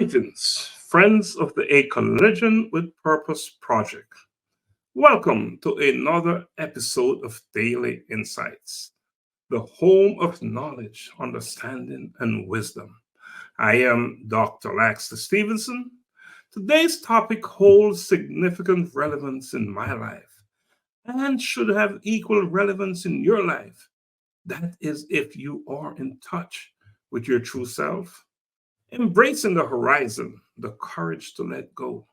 Greetings, friends of the A Collision with Purpose Project. Welcome to another episode of Daily Insights, the home of knowledge, understanding, and wisdom. I am Dr. Laxley Stephenson. Today's topic holds significant relevance in my life and should have equal relevance in your life. That is, if you are in touch with your true self. Embracing the horizon, the courage to let go.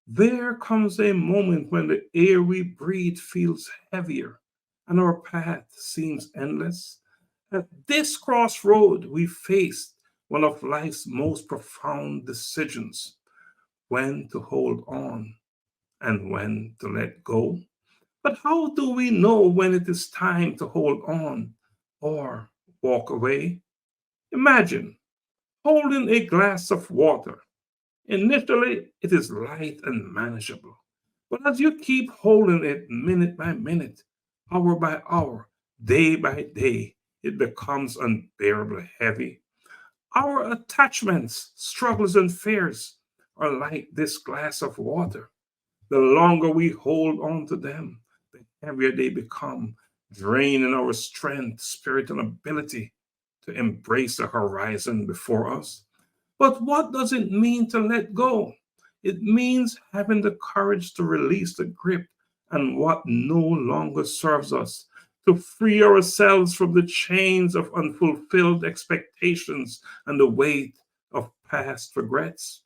There comes a moment when the air we breathe feels heavier and our path seems endless. At this crossroad, we face one of life's most profound decisions: when to hold on and when to let go. But how do we know when it is time to hold on or walk away? Imagine holding a glass of water. Initially, it is light and manageable. But as you keep holding it minute by minute, hour by hour, day by day, it becomes unbearably heavy. Our attachments, struggles, and fears are like this glass of water. The longer we hold on to them, the heavier they become, draining our strength, spirit, and ability to embrace the horizon before us. But what does it mean to let go? It means having the courage to release the grip on what no longer serves us, to free ourselves from the chains of unfulfilled expectations and the weight of past regrets.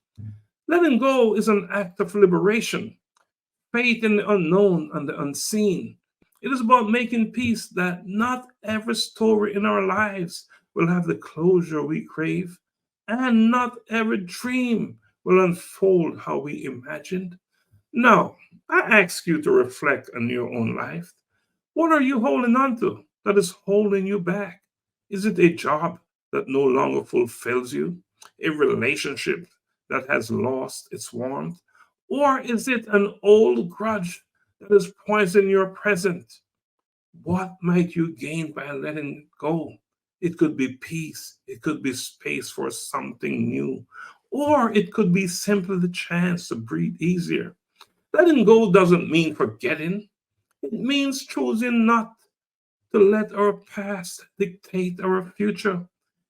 Letting go is an act of liberation, faith in the unknown and the unseen. It is about making peace that not every story in our lives will have the closure we crave, and not every dream will unfold how we imagined. Now, I ask you to reflect on your own life. What are you holding on to that is holding you back? Is it a job that no longer fulfills you? A relationship that has lost its warmth? Or is it an old grudge that is poisoning your present? What might you gain by letting go? It could be peace, it could be space for something new, or it could be simply the chance to breathe easier. Letting go doesn't mean forgetting, it means choosing not to let our past dictate our future.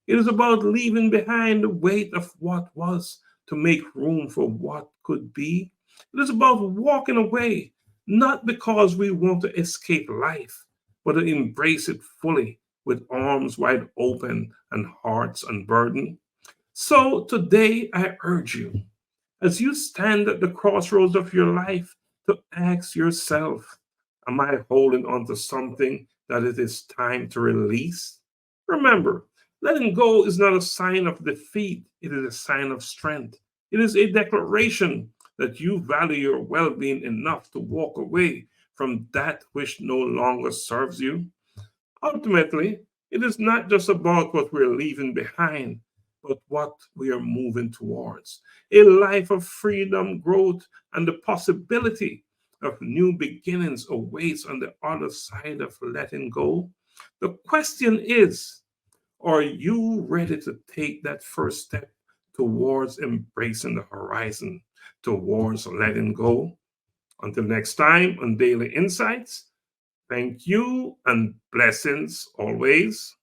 It is about leaving behind the weight of what was to make room for what could be. It is about walking away, not because we want to escape life, but to embrace it fully with arms wide open and hearts unburdened. So today I urge you, as you stand at the crossroads of your life, to ask yourself, am I holding on to something that it is time to release? Remember, letting go is not a sign of defeat, it is a sign of strength. It is a declaration that you value your well being enough to walk away from that which no longer serves you. Ultimately, it is not just about what we're leaving behind, but what we are moving towards: a life of freedom, growth, and the possibility of new beginnings awaits on the other side of letting go. The question is, are you ready to take that first step towards embracing the horizon, towards letting go? Until next time on Daily Insights, thank you and blessings always.